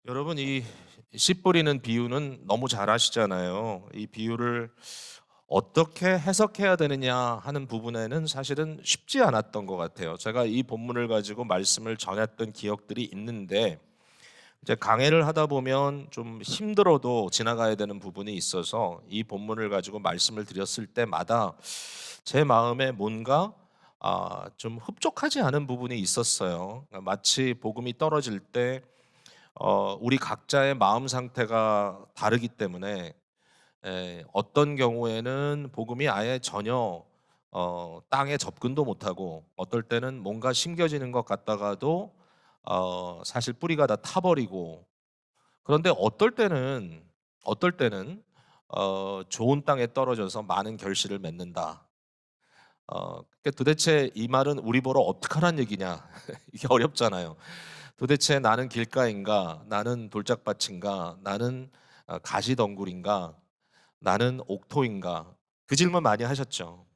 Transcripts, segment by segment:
여러분, 이 씨 뿌리는 비유는 너무 잘 아시잖아요. 이 비유를 어떻게 해석해야 되느냐 하는 부분에는 사실은 쉽지 않았던 것 같아요. 제가 이 본문을 가지고 말씀을 전했던 기억들이 있는데, 이제 강해를 하다 보면 좀 힘들어도 지나가야 되는 부분이 있어서 이 본문을 가지고 말씀을 드렸을 때마다 제 마음에 뭔가 좀 흡족하지 않은 부분이 있었어요. 마치 복음이 떨어질 때 우리 각자의 마음 상태가 다르기 때문에, 어떤 경우에는 복음이 아예 전혀 땅에 접근도 못하고, 어떨 때는 뭔가 심겨지는 것 같다가도 사실 뿌리가 다 타버리고, 그런데 어떨 때는 좋은 땅에 떨어져서 많은 결실을 맺는다. 그러니까 도대체 이 말은 우리 보러 어떡하란 얘기냐? 이게 어렵잖아요. 도대체 나는 길가인가? 나는 돌짝밭인가? 나는 가시덩굴인가? 나는 옥토인가? 그 질문 많이 하셨죠.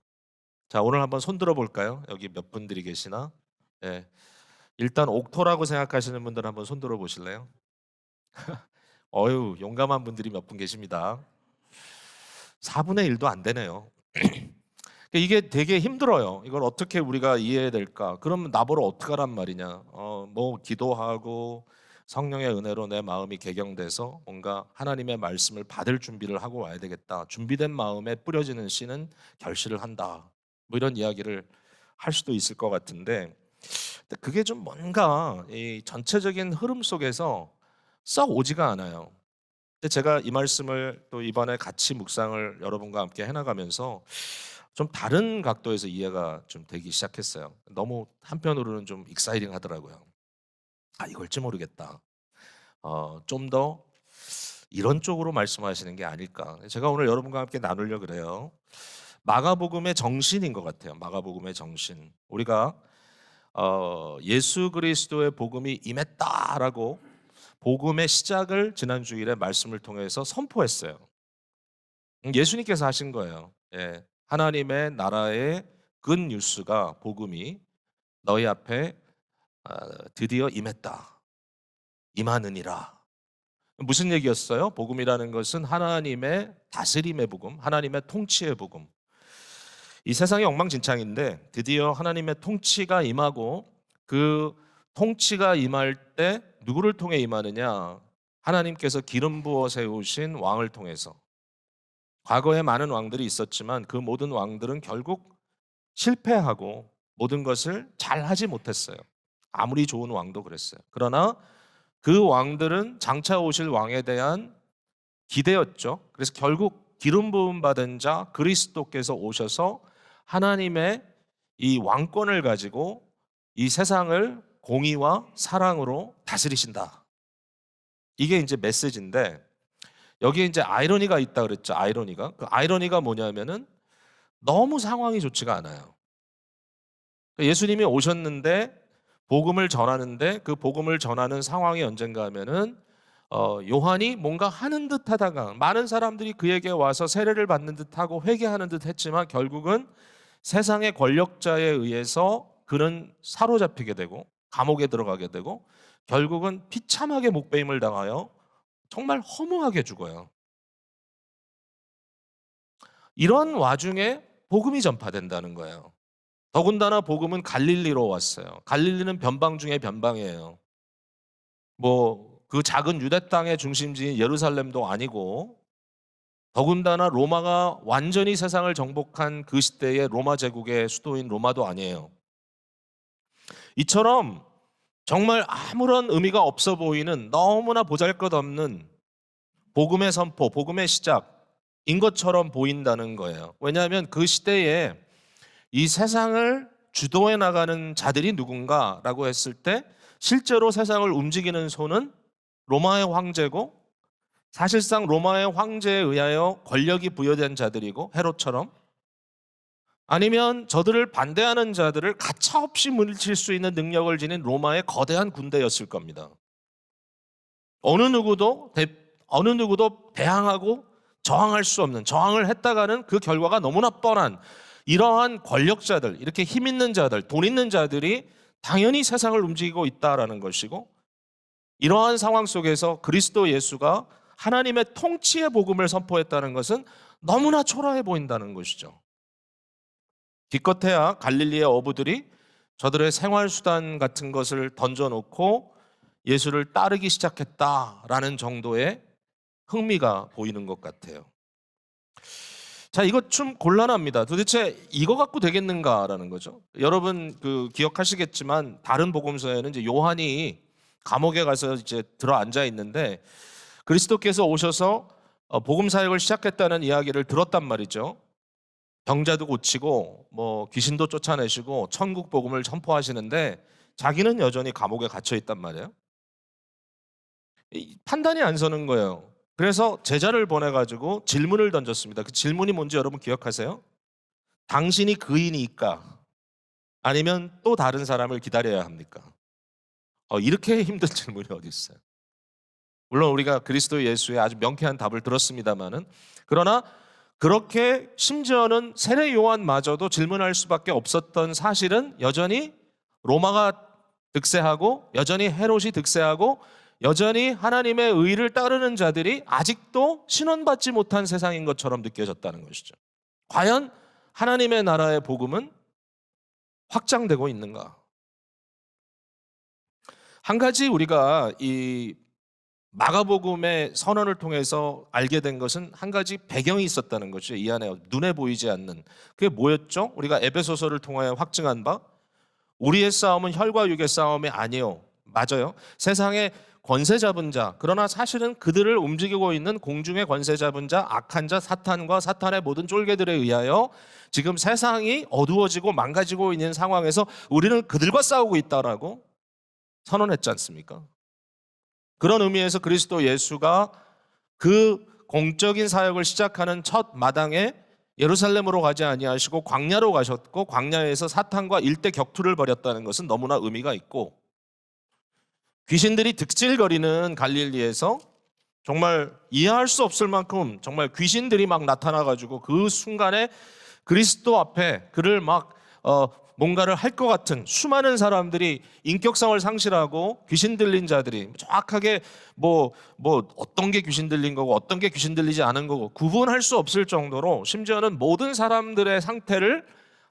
자, 오늘 한번 손 들어 볼까요? 여기 몇 분들이 계시나? 네. 일단 옥토라고 생각하시는 분들 한번 손 들어 보실래요? 어유, 용감한 분들이 몇 분 계십니다. 4분의 1도 안 되네요. 이게 되게 힘들어요. 이걸 어떻게 우리가 이해해야 될까? 그러면 나보러 어떡하란 말이냐? 뭐 기도하고 성령의 은혜로 내 마음이 개경돼서 뭔가 하나님의 말씀을 받을 준비를 하고 와야 되겠다. 준비된 마음에 뿌려지는 씨는 결실을 한다. 뭐 이런 이야기를 할 수도 있을 것 같은데, 근데 그게 좀 뭔가 이 전체적인 흐름 속에서 썩 오지가 않아요. 근데 제가 이 말씀을 또 이번에 같이 묵상을 여러분과 함께 해나가면서 좀 다른 각도에서 이해가 좀 되기 시작했어요. 너무 한편으로는 좀 익사이팅 하더라고요. 이걸지 모르겠다. 좀 더 이런 쪽으로 말씀하시는 게 아닐까. 제가 오늘 여러분과 함께 나누려 그래요. 마가복음의 정신인 것 같아요. 마가복음의 정신. 우리가 예수 그리스도의 복음이 임했다라고 복음의 시작을 지난 주일에 말씀을 통해서 선포했어요. 예수님께서 하신 거예요. 예. 하나님의 나라의 굿 뉴스가 복음이 너희 앞에 드디어 임했다. 임하느니라. 무슨 얘기였어요? 복음이라는 것은 하나님의 다스림의 복음, 하나님의 통치의 복음. 이 세상이 엉망진창인데 드디어 하나님의 통치가 임하고, 그 통치가 임할 때 누구를 통해 임하느냐? 하나님께서 기름 부어 세우신 왕을 통해서. 과거에 많은 왕들이 있었지만 그 모든 왕들은 결국 실패하고 모든 것을 잘 하지 못했어요. 아무리 좋은 왕도 그랬어요. 그러나 그 왕들은 장차 오실 왕에 대한 기대였죠. 그래서 결국 기름 부음 받은 자 그리스도께서 오셔서 하나님의 이 왕권을 가지고 이 세상을 공의와 사랑으로 다스리신다. 이게 이제 메시지인데, 여기에 이제 아이러니가 있다 그랬죠. 아이러니가. 그 아이러니가 뭐냐면은 너무 상황이 좋지가 않아요. 예수님이 오셨는데 복음을 전하는데, 그 복음을 전하는 상황이 언젠가 하면은 요한이 뭔가 하는 듯 하다가 많은 사람들이 그에게 와서 세례를 받는 듯하고 회개하는 듯 했지만, 결국은 세상의 권력자에 의해서 그는 사로잡히게 되고 감옥에 들어가게 되고, 결국은 비참하게 목배임을 당하여 정말 허무하게 죽어요. 이런 와중에 복음이 전파된다는 거예요. 더군다나 복음은 갈릴리로 왔어요. 갈릴리는 변방 중에 변방이에요. 뭐 그 작은 유대 땅의 중심지인 예루살렘도 아니고, 더군다나 로마가 완전히 세상을 정복한 그 시대의 로마 제국의 수도인 로마도 아니에요. 이처럼 정말 아무런 의미가 없어 보이는, 너무나 보잘것없는 복음의 선포, 복음의 시작인 것처럼 보인다는 거예요. 왜냐하면 그 시대에 이 세상을 주도해 나가는 자들이 누군가라고 했을 때, 실제로 세상을 움직이는 손은 로마의 황제고, 사실상 로마의 황제에 의하여 권력이 부여된 자들이고, 헤롯처럼, 아니면 저들을 반대하는 자들을 가차없이 물리칠 수 있는 능력을 지닌 로마의 거대한 군대였을 겁니다. 어느 누구도 어느 누구도 대항하고 저항할 수 없는, 저항을 했다가는 그 결과가 너무나 뻔한 이러한 권력자들, 이렇게 힘 있는 자들, 돈 있는 자들이 당연히 세상을 움직이고 있다라는 것이고, 이러한 상황 속에서 그리스도 예수가 하나님의 통치의 복음을 선포했다는 것은 너무나 초라해 보인다는 것이죠. 기껏해야 갈릴리의 어부들이 저들의 생활수단 같은 것을 던져놓고 예수를 따르기 시작했다라는 정도의 흥미가 보이는 것 같아요. 자, 이거 좀 곤란합니다. 도대체 이거 갖고 되겠는가라는 거죠. 여러분 기억하시겠지만 다른 복음서에는 이제 요한이 감옥에 가서 이제 들어 앉아 있는데 그리스도께서 오셔서 복음 사역을 시작했다는 이야기를 들었단 말이죠. 병자도 고치고 뭐 귀신도 쫓아내시고 천국 복음을 선포하시는데 자기는 여전히 감옥에 갇혀 있단 말이에요. 판단이 안 서는 거예요. 그래서 제자를 보내가지고 질문을 던졌습니다. 그 질문이 뭔지 여러분 기억하세요? 당신이 그인이니까 아니면 또 다른 사람을 기다려야 합니까? 이렇게 힘든 질문이 어디 있어요? 물론 우리가 그리스도 예수의 아주 명쾌한 답을 들었습니다마는, 그러나 그렇게 심지어는 세례 요한마저도 질문할 수밖에 없었던 사실은 여전히 로마가 득세하고 여전히 헤롯이 득세하고 여전히 하나님의 의를 따르는 자들이 아직도 신원받지 못한 세상인 것처럼 느껴졌다는 것이죠. 과연 하나님의 나라의 복음은 확장되고 있는가? 한 가지 우리가 이 마가복음의 선언을 통해서 알게 된 것은 한 가지 배경이 있었다는 것이죠. 이 안에 눈에 보이지 않는 그게 뭐였죠? 우리가 에베소서를 통하여 확증한 바, 우리의 싸움은 혈과 육의 싸움이 아니요, 맞아요, 세상의 권세 잡은 자, 그러나 사실은 그들을 움직이고 있는 공중의 권세 잡은 자, 악한 자, 사탄과 사탄의 모든 쫄개들에 의하여 지금 세상이 어두워지고 망가지고 있는 상황에서 우리는 그들과 싸우고 있다라고 선언했지 않습니까? 그런 의미에서 그리스도 예수가 그 공적인 사역을 시작하는 첫 마당에 예루살렘으로 가지 아니하시고 광야로 가셨고 광야에서 사탄과 일대 격투를 벌였다는 것은 너무나 의미가 있고, 귀신들이 득실거리는 갈릴리에서 정말 이해할 수 없을 만큼 정말 귀신들이 막 나타나가지고 그 순간에 그리스도 앞에 그를 막 뭔가를 할 것 같은 수많은 사람들이 인격성을 상실하고 귀신 들린 자들이 정확하게 뭐 어떤 게 귀신 들린 거고 어떤 게 귀신 들리지 않은 거고 구분할 수 없을 정도로, 심지어는 모든 사람들의 상태를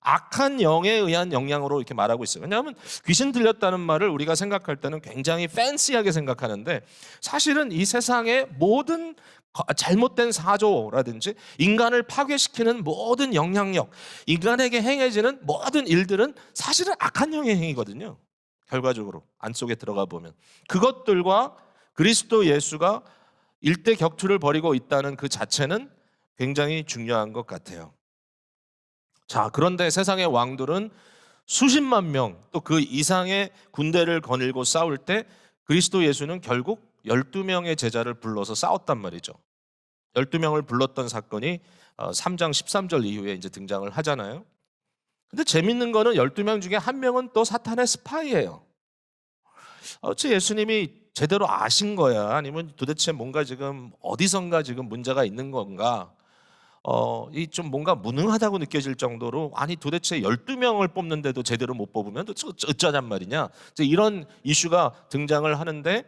악한 영에 의한 영향으로 이렇게 말하고 있어요. 왜냐하면 귀신 들렸다는 말을 우리가 생각할 때는 굉장히 팬시하게 생각하는데, 사실은 이 세상의 모든 잘못된 사조라든지 인간을 파괴시키는 모든 영향력, 인간에게 행해지는 모든 일들은 사실은 악한 영의 행위거든요. 결과적으로 안속에 들어가 보면 그것들과 그리스도 예수가 일대 격투를 벌이고 있다는 그 자체는 굉장히 중요한 것 같아요. 자, 그런데 세상의 왕들은 수십만 명 또 그 이상의 군대를 거닐고 싸울 때 그리스도 예수는 결국 12명의 제자를 불러서 싸웠단 말이죠. 12명을 불렀던 사건이 3장 13절 이후에 이제 등장을 하잖아요. 근데 재밌는 거는 12명 중에 한 명은 또 사탄의 스파이예요. 어째 예수님이 제대로 아신 거야? 아니면 도대체 뭔가 지금 어디선가 지금 문제가 있는 건가? 이 좀 뭔가 무능하다고 느껴질 정도로, 아니 도대체 12명을 뽑는데도 제대로 못 뽑으면 어쩌냔 말이냐, 이런 이슈가 등장을 하는데,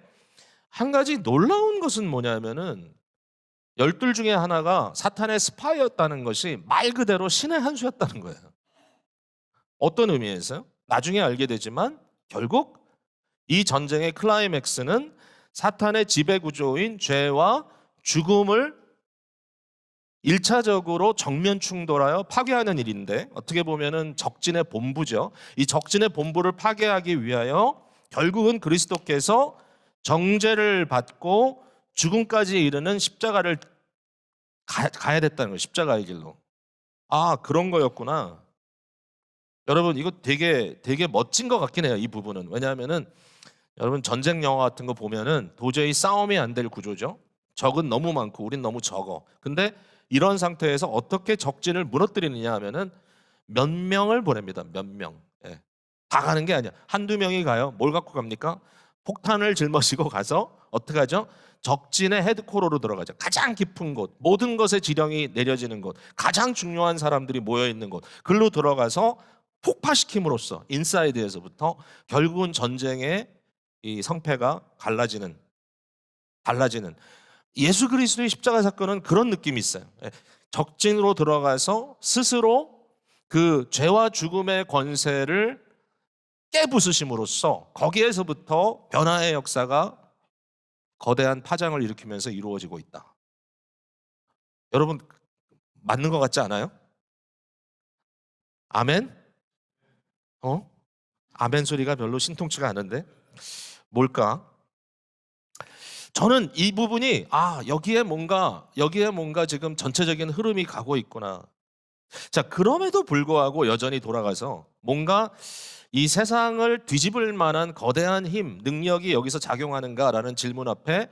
한 가지 놀라운 것은 뭐냐면은 12 중에 하나가 사탄의 스파이였다는 것이 말 그대로 신의 한 수였다는 거예요. 어떤 의미에서요? 나중에 알게 되지만 결국 이 전쟁의 클라이맥스는 사탄의 지배구조인 죄와 죽음을 1차적으로 정면 충돌하여 파괴하는 일인데, 어떻게 보면은 적진의 본부죠. 이 적진의 본부를 파괴하기 위하여 결국은 그리스도께서 정죄를 받고 죽음까지 이르는 십자가를 가야 됐다는 거예요. 십자가의 길로. 아, 그런 거였구나. 여러분, 이거 되게 멋진 것 같긴 해요, 이 부분은. 왜냐하면은 여러분 전쟁 영화 같은 거 보면은 도저히 싸움이 안 될 구조죠. 적은 너무 많고 우린 너무 적어. 근데 이런 상태에서 어떻게 적진을 무너뜨리느냐 하면은 몇 명을 보냅니다. 몇 명. 예. 다 가는 게 아니야. 한두 명이 가요. 뭘 갖고 갑니까? 폭탄을 짊어지고 가서 어떻게 하죠? 적진의 헤드코어로 들어가죠. 가장 깊은 곳, 모든 것의 지령이 내려지는 곳, 가장 중요한 사람들이 모여 있는 곳, 글로 들어가서 폭파시킴으로써 인사이드에서부터 결국은 전쟁의 이 성패가 달라지는 예수 그리스도의 십자가 사건은 그런 느낌이 있어요. 적진으로 들어가서 스스로 그 죄와 죽음의 권세를 깨부수심으로써 거기에서부터 변화의 역사가 거대한 파장을 일으키면서 이루어지고 있다. 여러분 맞는 것 같지 않아요? 아멘? 아멘 소리가 별로 신통치가 않은데 뭘까? 저는 이 부분이 여기에 뭔가 지금 전체적인 흐름이 가고 있구나. 자, 그럼에도 불구하고 여전히 돌아가서 뭔가 이 세상을 뒤집을 만한 거대한 힘, 능력이 여기서 작용하는가라는 질문 앞에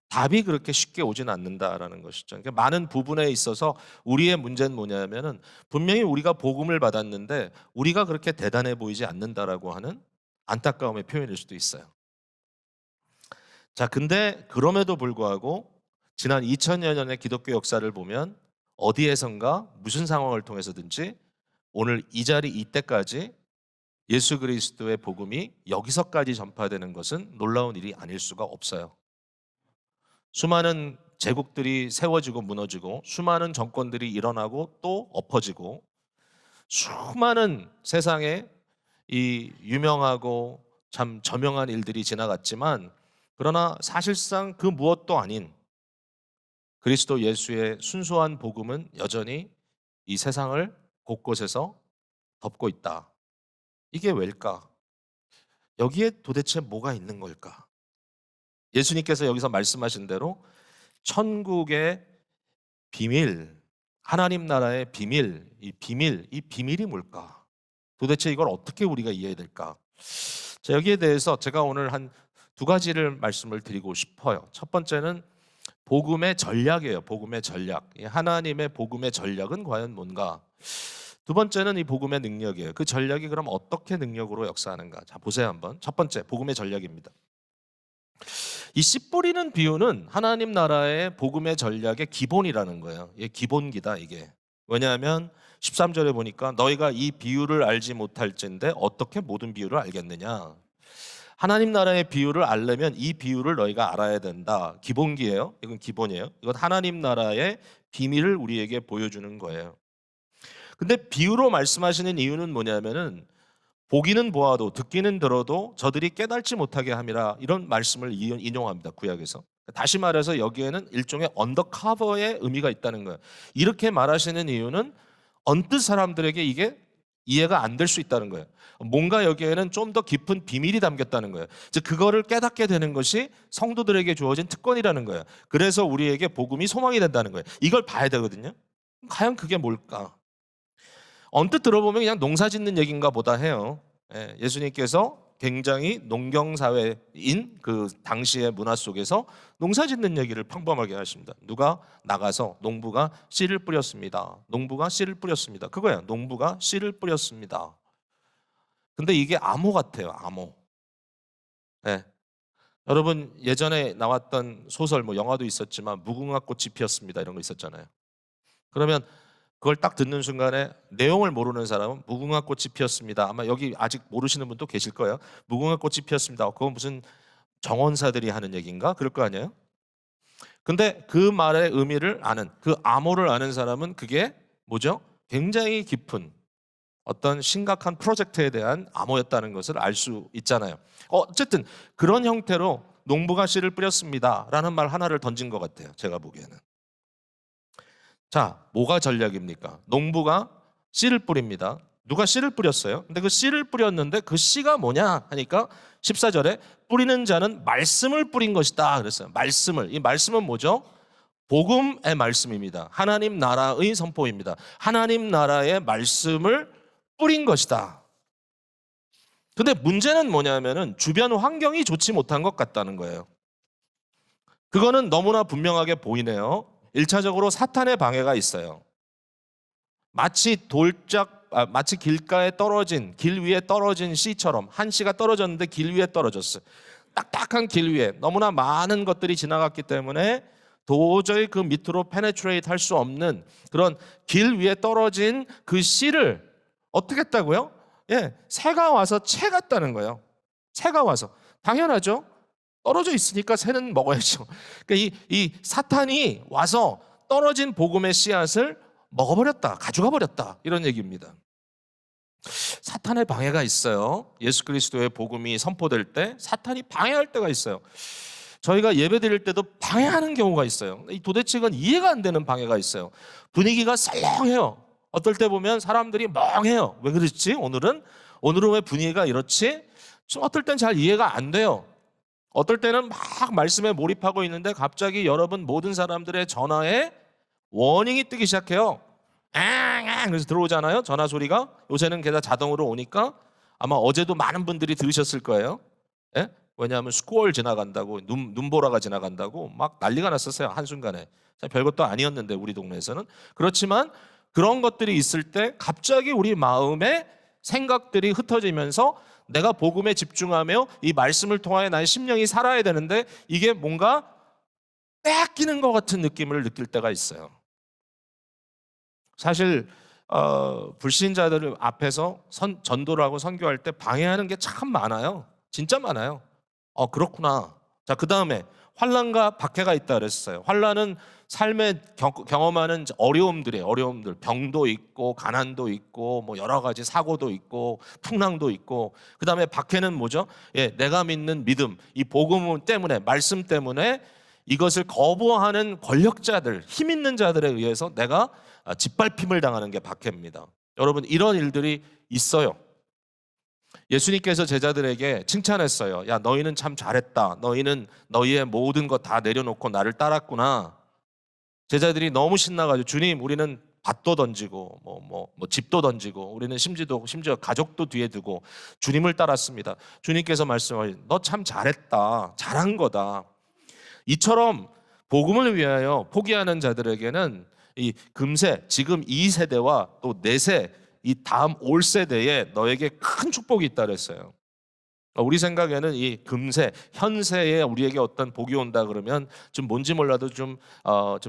답이 그렇게 쉽게 오진 않는다라는 것이죠. 그러니까 많은 부분에 있어서 우리의 문제는 뭐냐면은 분명히 우리가 복음을 받았는데 우리가 그렇게 대단해 보이지 않는다라고 하는 안타까움의 표현일 수도 있어요. 자, 근데 그럼에도 불구하고 지난 2000여 년의 기독교 역사를 보면 어디에선가 무슨 상황을 통해서든지 오늘 이 자리 이때까지 예수 그리스도의 복음이 여기서까지 전파되는 것은 놀라운 일이 아닐 수가 없어요. 수많은 제국들이 세워지고 무너지고 수많은 정권들이 일어나고 또 엎어지고 수많은 세상에 이 유명하고 참 저명한 일들이 지나갔지만 그러나 사실상 그 무엇도 아닌 그리스도 예수의 순수한 복음은 여전히 이 세상을 곳곳에서 덮고 있다. 이게 왜일까? 여기에 도대체 뭐가 있는 걸까? 예수님께서 여기서 말씀하신 대로 천국의 비밀, 하나님 나라의 비밀, 이 비밀이 뭘까? 도대체 이걸 어떻게 우리가 이해해야 될까? 자, 여기에 대해서 제가 오늘 한 두 가지를 말씀을 드리고 싶어요. 첫 번째는 복음의 전략이에요. 복음의 전략. 하나님의 복음의 전략은 과연 뭔가? 두 번째는 이 복음의 능력이에요. 그 전략이 그럼 어떻게 능력으로 역사하는가? 자, 보세요 한번. 첫 번째, 복음의 전략입니다. 이 씨 뿌리는 비유는 하나님 나라의 복음의 전략의 기본이라는 거예요. 이게 기본기다 이게. 왜냐하면 13절에 보니까 너희가 이 비유를 알지 못할진데 어떻게 모든 비유를 알겠느냐. 하나님 나라의 비유를 알려면 이 비유를 너희가 알아야 된다. 기본기예요. 이건 기본이에요. 이건 하나님 나라의 비밀을 우리에게 보여주는 거예요. 근데 비유로 말씀하시는 이유는 뭐냐면은 보기는 보아도 듣기는 들어도 저들이 깨달지 못하게 함이라 이런 말씀을 인용합니다. 구약에서. 다시 말해서 여기에는 일종의 언더커버의 의미가 있다는 거예요. 이렇게 말하시는 이유는 언뜻 사람들에게 이게 이해가 안 될 수 있다는 거예요. 뭔가 여기에는 좀 더 깊은 비밀이 담겼다는 거예요. 즉 그거를 깨닫게 되는 것이 성도들에게 주어진 특권이라는 거예요. 그래서 우리에게 복음이 소망이 된다는 거예요. 이걸 봐야 되거든요. 과연 그게 뭘까? 언뜻 들어보면 그냥 농사 짓는 얘기인가 보다 해요. 예수님께서 굉장히 농경사회인 그 당시의 문화 속에서 농사 짓는 얘기를 평범하게 하십니다. 누가 나가서 농부가 씨를 뿌렸습니다. 농부가 씨를 뿌렸습니다. 그거예요. 농부가 씨를 뿌렸습니다. 근데 이게 암호 같아요. 암호. 여러분 예전에 나왔던 소설 뭐 영화도 있었지만 무궁화 꽃이 피었습니다. 이런 거 있었잖아요. 그러면 그걸 딱 듣는 순간에 내용을 모르는 사람은 무궁화 꽃이 피었습니다. 아마 여기 아직 모르시는 분도 계실 거예요. 무궁화 꽃이 피었습니다. 그건 무슨 정원사들이 하는 얘기인가? 그럴 거 아니에요? 근데 그 말의 의미를 아는, 그 암호를 아는 사람은 그게 뭐죠? 굉장히 깊은 어떤 심각한 프로젝트에 대한 암호였다는 것을 알 수 있잖아요. 어쨌든 그런 형태로 농부가 씨를 뿌렸습니다 라는 말 하나를 던진 것 같아요. 제가 보기에는. 자, 뭐가 전략입니까? 농부가 씨를 뿌립니다. 누가 씨를 뿌렸어요? 근데 그 씨를 뿌렸는데 그 씨가 뭐냐 하니까 14절에 뿌리는 자는 말씀을 뿌린 것이다 그랬어요. 말씀을. 이 말씀은 뭐죠? 복음의 말씀입니다. 하나님 나라의 선포입니다. 하나님 나라의 말씀을 뿌린 것이다. 근데 문제는 뭐냐면은 주변 환경이 좋지 못한 것 같다는 거예요. 그거는 너무나 분명하게 보이네요. 1차적으로 사탄의 방해가 있어요. 마치 길가에 떨어진, 길 위에 떨어진 씨처럼 한 씨가 떨어졌는데 길 위에 떨어졌어요. 딱딱한 길 위에 너무나 많은 것들이 지나갔기 때문에 도저히 그 밑으로 페네트레이트 할 수 없는 그런 길 위에 떨어진 그 씨를 어떻게 했다고요? 새가 와서 채갔다는 거예요. 새가 와서 당연하죠. 떨어져 있으니까 새는 먹어야죠. 그러니까 이 사탄이 와서 떨어진 복음의 씨앗을 먹어버렸다, 가져가 버렸다, 이런 얘기입니다. 사탄의 방해가 있어요. 예수 그리스도의 복음이 선포될 때 사탄이 방해할 때가 있어요. 저희가 예배 드릴 때도 방해하는 경우가 있어요. 도대체 이건 이해가 안 되는 방해가 있어요. 분위기가 썰렁해요. 어떨 때 보면 사람들이 멍해요. 왜 그렇지? 오늘은 왜 분위기가 이렇지? 좀 어떨 땐 잘 이해가 안 돼요. 어떨 때는 막 말씀에 몰입하고 있는데 갑자기 여러분 모든 사람들의 전화에 워닝이 뜨기 시작해요. 그래서 들어오잖아요. 전화 소리가. 요새는 게다 자동으로 오니까 아마 어제도 많은 분들이 들으셨을 거예요. 예? 왜냐하면 스코어 지나간다고, 눈보라가 지나간다고 막 난리가 났었어요. 한순간에. 별것도 아니었는데 우리 동네에서는. 그렇지만 그런 것들이 있을 때 갑자기 우리 마음에 생각들이 흩어지면서 내가 복음에 집중하며 이 말씀을 통하여 나의 심령이 살아야 되는데 이게 뭔가 빼앗기는 것 같은 느낌을 느낄 때가 있어요. 사실 불신자들 앞에서 전도를 하고 선교할 때 방해하는 게 참 많아요. 진짜 많아요. 그렇구나. 자, 그 다음에 환난과 박해가 있다 그랬어요. 환난은 삶에 경험하는 어려움들이에요. 어려움들, 병도 있고 가난도 있고 뭐 여러 가지 사고도 있고 풍랑도 있고, 그 다음에 박해는 뭐죠? 내가 믿는 믿음, 이 복음 때문에, 말씀 때문에 이것을 거부하는 권력자들, 힘 있는 자들에 의해서 내가 짓밟힘을 당하는 게 박해입니다. 여러분, 이런 일들이 있어요. 예수님께서 제자들에게 칭찬했어요. 야, 너희는 참 잘했다. 너희는 너희의 모든 것 다 내려놓고 나를 따랐구나. 제자들이 너무 신나가지고 주님, 우리는 밭도 던지고 뭐 집도 던지고 우리는 심지어 가족도 뒤에 두고 주님을 따랐습니다. 주님께서 말씀하신 너 참 잘했다. 잘한 거다. 이처럼 복음을 위하여 포기하는 자들에게는 이 금세, 지금 이 세대와 또 내세, 이 다음 올 세대에 너에게 큰 축복이 있다 그랬어요. 우리 생각에는 이 금세, 현세에 우리에게 어떤 복이 온다 그러면 좀 뭔지 몰라도 좀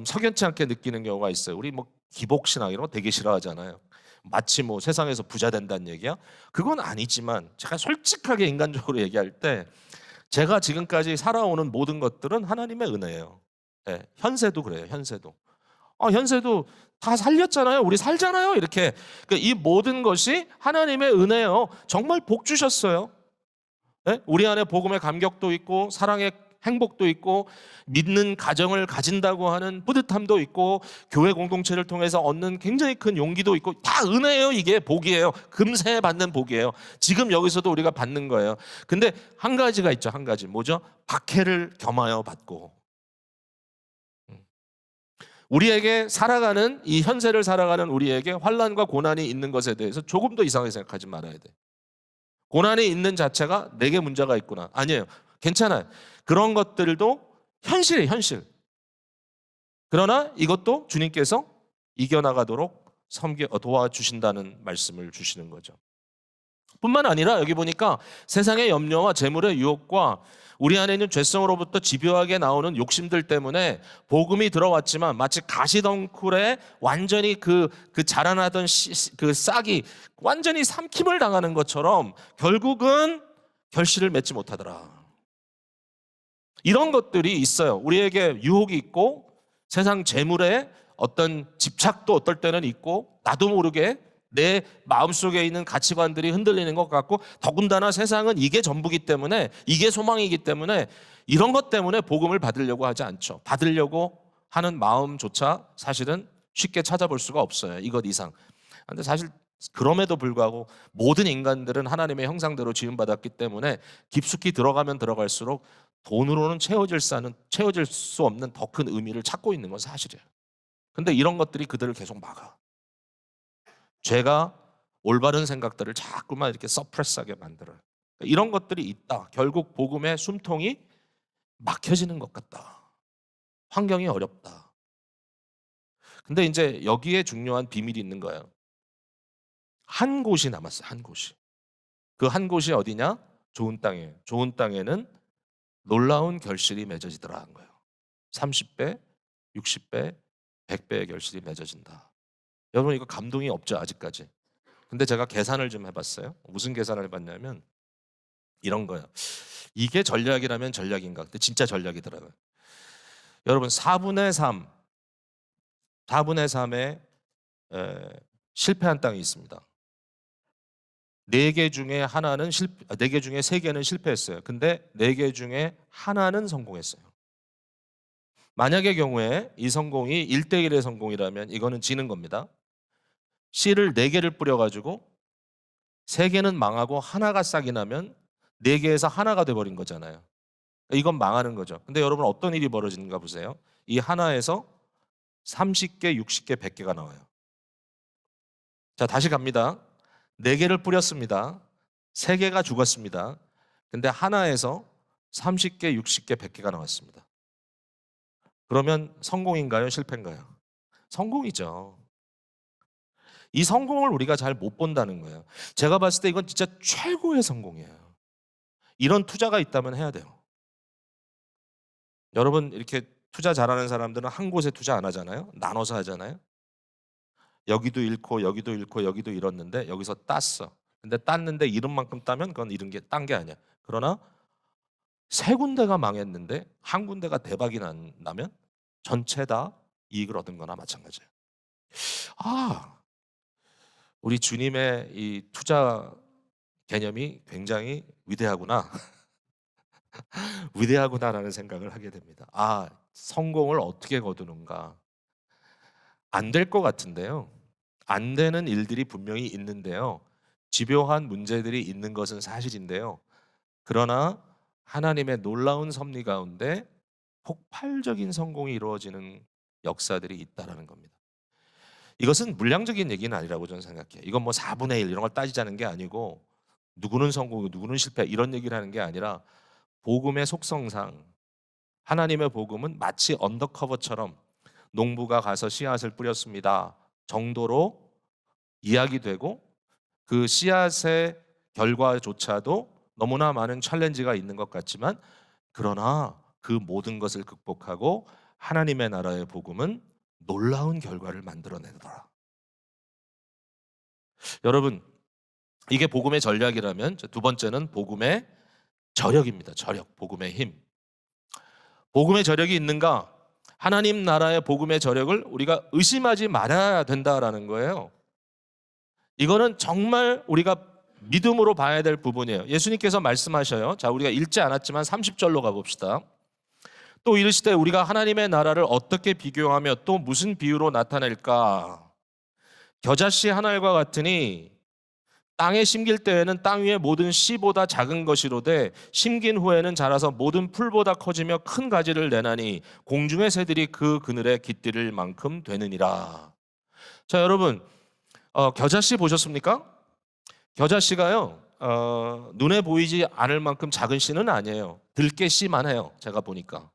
석연치 않게 느끼는 경우가 있어요. 우리 뭐 기복신앙 이런 거 되게 싫어하잖아요. 마치 뭐 세상에서 부자 된다는 얘기야? 그건 아니지만 제가 솔직하게 인간적으로 얘기할 때 제가 지금까지 살아오는 모든 것들은 하나님의 은혜예요. 현세도 그래요. 현세도 다 살렸잖아요. 우리 살잖아요. 이렇게. 이 모든 것이 하나님의 은혜예요. 정말 복 주셨어요. 우리 안에 복음의 감격도 있고 사랑의 행복도 있고 믿는 가정을 가진다고 하는 뿌듯함도 있고 교회 공동체를 통해서 얻는 굉장히 큰 용기도 있고 다 은혜예요. 이게 복이에요. 금세 받는 복이에요. 지금 여기서도 우리가 받는 거예요. 근데 한 가지가 있죠. 한 가지. 뭐죠? 박해를 겸하여 받고. 우리에게 살아가는 이 현세를 살아가는 우리에게 환난과 고난이 있는 것에 대해서 조금 더 이상하게 생각하지 말아야 돼. 고난이 있는 자체가 내게 문제가 있구나. 아니에요. 괜찮아요. 그런 것들도 현실이에요. 현실. 그러나 이것도 주님께서 이겨나가도록 도와주신다는 말씀을 주시는 거죠. 뿐만 아니라 여기 보니까 세상의 염려와 재물의 유혹과 우리 안에 있는 죄성으로부터 집요하게 나오는 욕심들 때문에 복음이 들어왔지만 마치 가시덩굴에 완전히 그 자라나던 그 싹이 완전히 삼킴을 당하는 것처럼 결국은 결실을 맺지 못하더라. 이런 것들이 있어요. 우리에게 유혹이 있고 세상 재물에 어떤 집착도 어떨 때는 있고 나도 모르게 내 마음속에 있는 가치관들이 흔들리는 것 같고, 더군다나 세상은 이게 전부기 때문에, 이게 소망이기 때문에 이런 것 때문에 복음을 받으려고 하지 않죠. 받으려고 하는 마음조차 사실은 쉽게 찾아볼 수가 없어요. 이것 이상. 그런데 사실 그럼에도 불구하고 모든 인간들은 하나님의 형상대로 지음받았기 때문에 깊숙이 들어가면 들어갈수록 돈으로는 채워질 수 없는 더 큰 의미를 찾고 있는 건 사실이에요. 근데 이런 것들이 그들을 계속 막아. 죄가 올바른 생각들을 자꾸만 이렇게 서프레스하게 만들어요. 이런 것들이 있다. 결국 복음의 숨통이 막혀지는 것 같다. 환경이 어렵다. 근데 이제 여기에 중요한 비밀이 있는 거예요. 한 곳이 남았어요. 한 곳이. 그 한 곳이 어디냐? 좋은 땅이에요. 좋은 땅에는 놀라운 결실이 맺어지더라 한 거예요. 30배, 60배, 100배의 결실이 맺어진다. 여러분 이거 감동이 없죠 아직까지. 근데 제가 계산을 좀 해봤어요. 무슨 계산을 해봤냐면 이런 거예요. 이게 전략이라면 전략인가? 근데 진짜 전략이더라고요. 여러분 4분의 3, 4분의 3에 실패한 땅이 있습니다. 4개 중에 하나는 4개 중에 3개는 실패했어요. 근데 4개 중에 하나는 성공했어요. 만약의 경우에 이 성공이 1대1의 성공이라면 이거는 지는 겁니다. 씨를 4개를 뿌려가지고 3개는 망하고 하나가 싹이 나면 4개에서 하나가 돼버린 거잖아요. 이건 망하는 거죠. 근데 여러분 어떤 일이 벌어지는가 보세요. 이 하나에서 30개, 60개, 100개가 나와요. 자, 다시 갑니다. 4개를 뿌렸습니다. 3개가 죽었습니다. 근데 하나에서 30개, 60개, 100개가 나왔습니다. 그러면 성공인가요? 실패인가요? 성공이죠. 이 성공을 우리가 잘 못 본다는 거예요. 제가 봤을 때 이건 진짜 최고의 성공이에요. 이런 투자가 있다면 해야 돼요. 여러분 이렇게 투자 잘하는 사람들은 한 곳에 투자 안 하잖아요. 나눠서 하잖아요. 여기도 잃고 여기도 잃고 여기도 잃었는데 여기서 땄어. 근데 땄는데 잃은 만큼 따면 그건 잃은 게 딴 게 아니야. 그러나 3군데가 망했는데 한 군데가 대박이 나면 전체 다 이익을 얻은 거나 마찬가지예요. 아, 우리 주님의 이 투자 개념이 굉장히 위대하구나. 위대하구나라는 생각을 하게 됩니다. 아, 성공을 어떻게 거두는가? 안 될 것 같은데요. 안 되는 일들이 분명히 있는데요. 집요한 문제들이 있는 것은 사실인데요. 그러나 하나님의 놀라운 섭리 가운데 폭발적인 성공이 이루어지는 역사들이 있다라는 겁니다. 이것은 물량적인 얘기는 아니라고 저는 생각해요. 이건 뭐 4분의 1 이런 걸 따지자는 게 아니고 누구는 성공이고 누구는 실패 이런 얘기를 하는 게 아니라 복음의 속성상 하나님의 복음은 마치 언더커버처럼 농부가 가서 씨앗을 뿌렸습니다 정도로 이야기되고 그 씨앗의 결과조차도 너무나 많은 챌린지가 있는 것 같지만 그러나 그 모든 것을 극복하고 하나님의 나라의 복음은 놀라운 결과를 만들어내더라. 여러분 이게 복음의 전략이라면 두 번째는 복음의 저력입니다. 저력, 복음의 힘. 복음의 저력이 있는가? 하나님 나라의 복음의 저력을 우리가 의심하지 말아야 된다라는 거예요. 이거는 정말 우리가 믿음으로 봐야 될 부분이에요. 예수님께서 말씀하셔요. 자, 우리가 읽지 않았지만 30절로 가봅시다. 또 이르시되 우리가 하나님의 나라를 어떻게 비교하며 또 무슨 비유로 나타낼까? 겨자씨 한 알과 같으니 땅에 심길 때에는 땅 위의 모든 씨보다 작은 것이로되 심긴 후에는 자라서 모든 풀보다 커지며 큰 가지를 내나니 공중의 새들이 그 그늘에 깃들일 만큼 되느니라. 자, 여러분 겨자씨 보셨습니까? 겨자씨가요 눈에 보이지 않을 만큼 작은 씨는 아니에요. 들깨 씨만 해요. 제가 보니까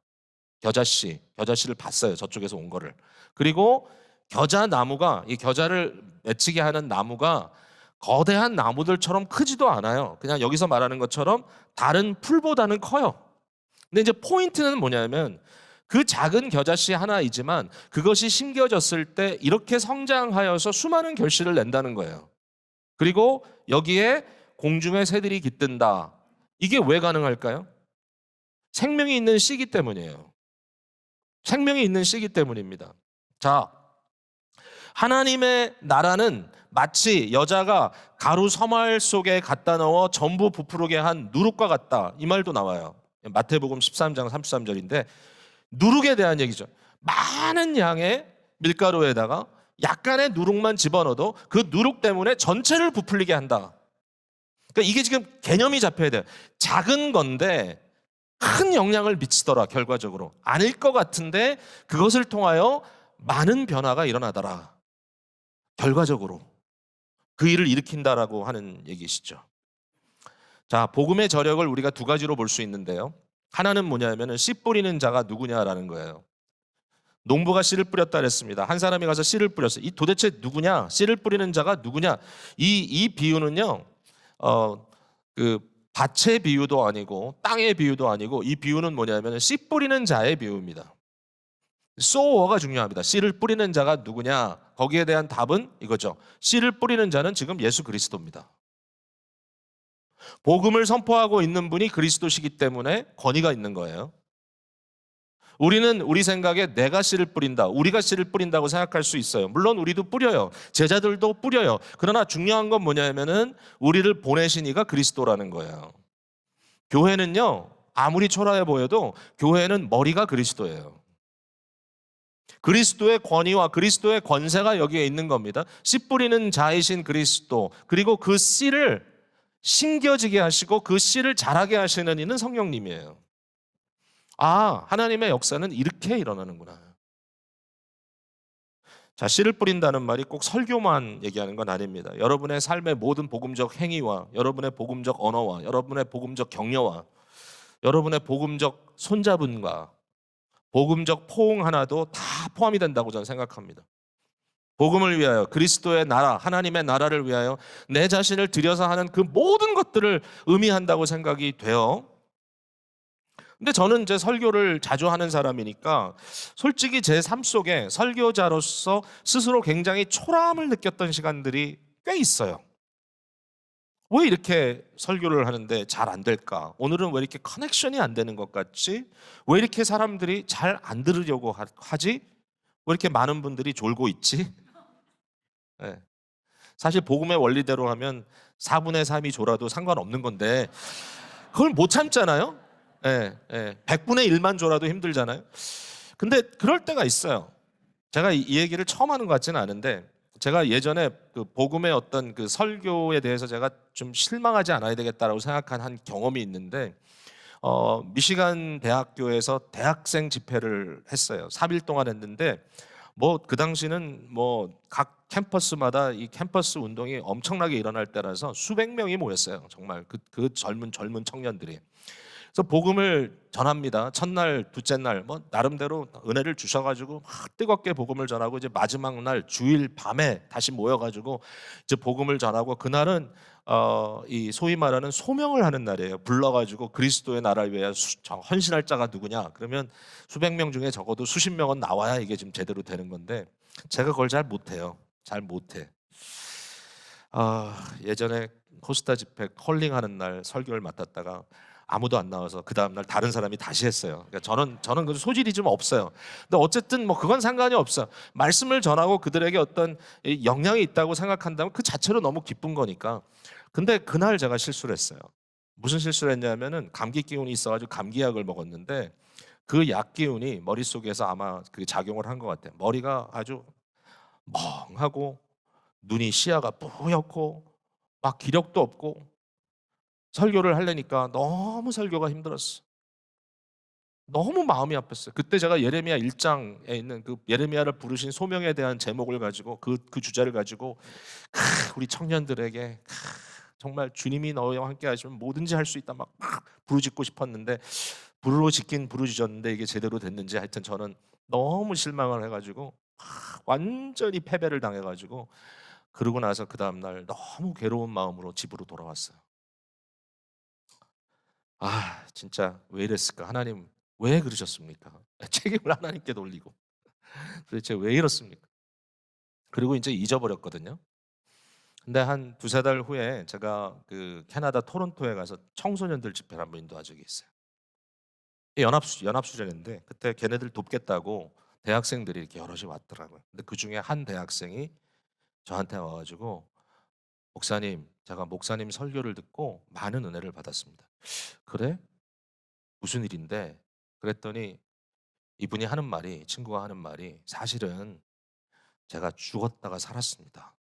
겨자씨를 봤어요. 저쪽에서 온 거를. 그리고 겨자나무가 이 겨자를 맺히게 하는 나무가 거대한 나무들처럼 크지도 않아요. 그냥 여기서 말하는 것처럼 다른 풀보다는 커요. 근데 이제 포인트는 뭐냐면 그 작은 겨자씨 하나이지만 그것이 심겨졌을 때 이렇게 성장하여서 수많은 결실을 낸다는 거예요. 그리고 여기에 공중의 새들이 깃든다. 이게 왜 가능할까요? 생명이 있는 씨기 때문이에요. 생명이 있는 씨기 때문입니다. 자, 하나님의 나라는 마치 여자가 가루 서말 속에 갖다 넣어 전부 부풀게 한 누룩과 같다. 이 말도 나와요. 마태복음 13장 33절인데 누룩에 대한 얘기죠. 많은 양의 밀가루에다가 약간의 누룩만 집어넣어도 그 누룩 때문에 전체를 부풀리게 한다. 그러니까 이게 지금 개념이 잡혀야 돼요. 작은 건데 큰 영향을 미치더라. 결과적으로 아닐 것 같은데 그것을 통하여 많은 변화가 일어나더라. 결과적으로 그 일을 일으킨다라고 하는 얘기시죠. 자, 복음의 저력을 우리가 두 가지로 볼 수 있는데요. 하나는 뭐냐면은 씨 뿌리는 자가 누구냐라는 거예요. 농부가 씨를 뿌렸다 그랬습니다. 한 사람이 가서 씨를 뿌렸어요. 이 도대체 누구냐? 씨를 뿌리는 자가 누구냐? 이 비유는요. 그 밭의 비유도 아니고 땅의 비유도 아니고 이 비유는 뭐냐면 씨 뿌리는 자의 비유입니다. 소어가 중요합니다. 씨를 뿌리는 자가 누구냐? 거기에 대한 답은 이거죠. 씨를 뿌리는 자는 지금 예수 그리스도입니다. 복음을 선포하고 있는 분이 그리스도시기 때문에 권위가 있는 거예요. 우리는 우리 생각에 내가 씨를 뿌린다, 우리가 씨를 뿌린다고 생각할 수 있어요. 물론 우리도 뿌려요. 제자들도 뿌려요. 그러나 중요한 건 뭐냐면은 우리를 보내신 이가 그리스도라는 거예요. 교회는요, 아무리 초라해 보여도 교회는 머리가 그리스도예요. 그리스도의 권위와 그리스도의 권세가 여기에 있는 겁니다. 씨 뿌리는 자이신 그리스도, 그리고 그 씨를 심겨지게 하시고 그 씨를 자라게 하시는 이는 성령님이에요. 아, 하나님의 역사는 이렇게 일어나는구나. 자, 씨를 뿌린다는 말이 꼭 설교만 얘기하는 건 아닙니다. 여러분의 삶의 모든 복음적 행위와 여러분의 복음적 언어와 여러분의 복음적 격려와 여러분의 복음적 손잡음과 복음적 포옹 하나도 다 포함이 된다고 저는 생각합니다. 복음을 위하여 그리스도의 나라, 하나님의 나라를 위하여 내 자신을 들여서 하는 그 모든 것들을 의미한다고 생각이 돼요. 근데 저는 이제 설교를 자주 하는 사람이니까 솔직히 제 삶 속에 설교자로서 스스로 굉장히 초라함을 느꼈던 시간들이 꽤 있어요. 왜 이렇게 설교를 하는데 잘 안 될까? 오늘은 왜 이렇게 커넥션이 안 되는 것 같지? 왜 이렇게 사람들이 잘 안 들으려고 하지? 왜 이렇게 많은 분들이 졸고 있지? 네. 사실 복음의 원리대로 하면 4분의 3이 졸아도 상관없는 건데 그걸 못 참잖아요. 예, 예. 100분의 1만 졸아도 힘들잖아요. 근데 그럴 때가 있어요. 제가 이 얘기를 처음 하는 것 같지는 않은데 제가 예전에 그 복음의 어떤 그 설교에 대해서 제가 좀 실망하지 않아야 되겠다라고 생각한 한 경험이 있는데 미시간 대학교에서 대학생 집회를 했어요. 3일 동안 했는데 뭐 그 당시는 뭐 각 캠퍼스마다 이 캠퍼스 운동이 엄청나게 일어날 때라서 수백 명이 모였어요. 정말 그 젊은 청년들이. 그래서 복음을 전합니다. 첫날, 둘째 날, 뭐 나름대로 은혜를 주셔가지고 막 뜨겁게 복음을 전하고 이제 마지막 날 주일 밤에 다시 모여가지고 이제 복음을 전하고 그날은 이 소위 말하는 소명을 하는 날이에요. 불러가지고 그리스도의 나라를 위해 헌신할 자가 누구냐? 그러면 수백 명 중에 적어도 수십 명은 나와야 이게 지금 제대로 되는 건데 제가 그걸 잘 못해요. 잘 못해. 예전에 코스타 집회 컬링하는 날 설교를 맡았다가 아무도 안 나와서 그 다음 날 다른 사람이 다시 했어요. 그러니까 저는 그 소질이 좀 없어요. 근데 어쨌든 뭐 그건 상관이 없어. 말씀을 전하고 그들에게 어떤 영향이 있다고 생각한다면 그 자체로 너무 기쁜 거니까. 근데 그날 제가 실수를 했어요. 무슨 실수를 했냐면은 감기 기운이 있어가지고 감기약을 먹었는데 그 약 기운이 머릿속에서 아마 그 작용을 한 것 같아요. 머리가 아주 멍하고 눈이 시야가 뿌옇고 막 기력도 없고 설교를 하려니까 너무 설교가 힘들었어. 너무 마음이 아팠어요. 그때 제가 예레미야 1장에 있는 그 예레미야를 부르신 소명에 대한 제목을 가지고 그 주제를 가지고 우리 청년들에게 정말 주님이 너희와 함께 하시면 뭐든지 할 수 있다 막 부르짖고 싶었는데 부르짖긴 부르짖었는데 이게 제대로 됐는지 하여튼 저는 너무 실망을 해가지고 완전히 패배를 당해가지고 그러고 나서 그 다음날 너무 괴로운 마음으로 집으로 돌아왔어요. 진짜 왜 이랬을까? 하나님 왜 그러셨습니까? 책임을 하나님께 돌리고 도대체 왜 이렇습니까? 그리고 이제 잊어버렸거든요. 근데 한 두세 달 후에 제가 그 캐나다 토론토에 가서 청소년들 집회를 한번 인도한 적이 있어요. 연합수련인데 그때 걔네들 돕겠다고 대학생들이 이렇게 여럿이 왔더라고요. 근데 그 중에 한 대학생이 저한테 와가지고 목사님, 제가 목사님 설교를 듣고 많은 은혜를 받았습니다. 그래? 무슨 일인데? 그랬더니 이분이 하는 말이, 친구가 하는 말이 사실은 제가 죽었다가 살았습니다.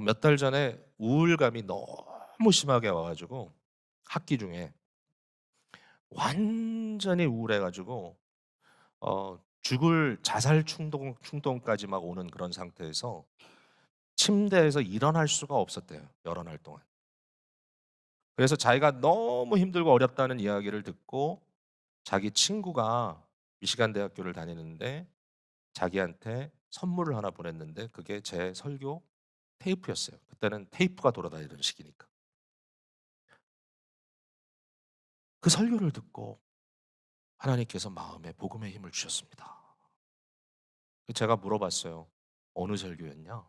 몇 달 전에 우울감이 너무 심하게 와가지고 학기 중에 완전히 우울해가지고 죽을 자살 충동까지 막 오는 그런 상태에서 침대에서 일어날 수가 없었대요. 여러 날 동안. 그래서 자기가 너무 힘들고 어렵다는 이야기를 듣고 자기 친구가 미시간 대학교를 다니는데 자기한테 선물을 하나 보냈는데 그게 제 설교 테이프였어요. 그때는 테이프가 돌아다니던 시기니까. 그 설교를 듣고 하나님께서 마음에 복음의 힘을 주셨습니다. 제가 물어봤어요. 어느 설교였냐?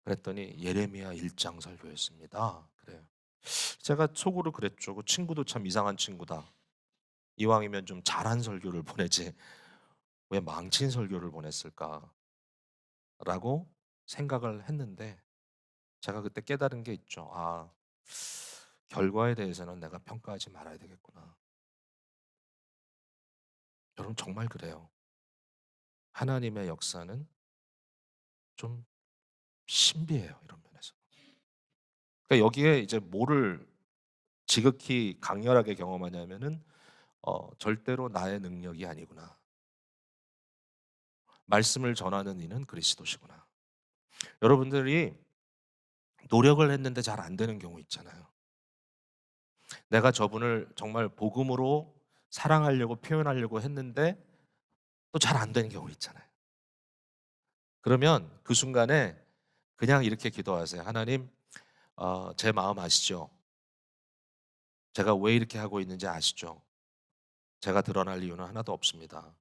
그랬더니 예레미야 1장 설교였습니다. 그래요. 제가 속으로 그랬죠. 그 친구도 참 이상한 친구다. 이왕이면 좀 잘한 설교를 보내지 왜 망친 설교를 보냈을까라고 생각을 했는데 제가 그때 깨달은 게 있죠. 아, 결과에 대해서는 내가 평가하지 말아야 되겠구나. 여러분 정말 그래요. 하나님의 역사는 좀 신비해요. 이런 면에서. 그러니까 여기에 이제 뭐를 지극히 강렬하게 경험하냐면은 절대로 나의 능력이 아니구나. 말씀을 전하는 이는 그리스도시구나. 여러분들이 노력을 했는데 잘 안 되는 경우 있잖아요. 내가 저분을 정말 복음으로 사랑하려고 표현하려고 했는데 또 잘 안 되는 경우 있잖아요. 그러면 그 순간에 그냥 이렇게 기도하세요. 하나님, 제 마음 아시죠? 제가 왜 이렇게 하고 있는지 아시죠? 제가 드러날 이유는 하나도 없습니다.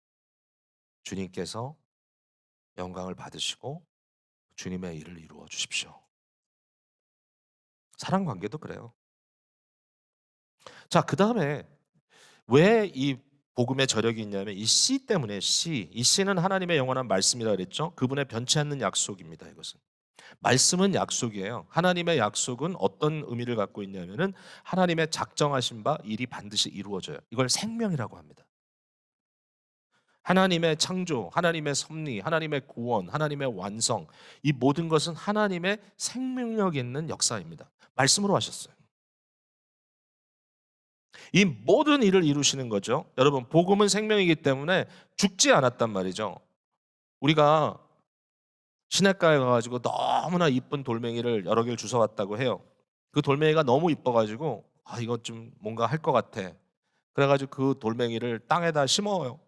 주님께서 영광을 받으시고 주님의 일을 이루어 주십시오. 사랑 관계도 그래요. 자, 그 다음에 왜 이 복음의 저력이 있냐면 이 씨 때문에 이 씨는 하나님의 영원한 말씀이라 그랬죠. 그분의 변치 않는 약속입니다. 이것은 말씀은 약속이에요. 하나님의 약속은 어떤 의미를 갖고 있냐면은 하나님의 작정하신 바 일이 반드시 이루어져요. 이걸 생명이라고 합니다. 하나님의 창조, 하나님의 섭리, 하나님의 구원, 하나님의 완성, 이 모든 것은 하나님의 생명력 있는 역사입니다. 말씀으로 하셨어요. 이 모든 일을 이루시는 거죠. 여러분, 복음은 생명이기 때문에 죽지 않았단 말이죠. 우리가 시냇가에 가가지고 너무나 이쁜 돌멩이를 여러 개를 주워왔다고 해요. 그 돌멩이가 너무 이뻐가지고 이거 좀 뭔가 할 것 같아. 그래가지고 그 돌멩이를 땅에다 심어요.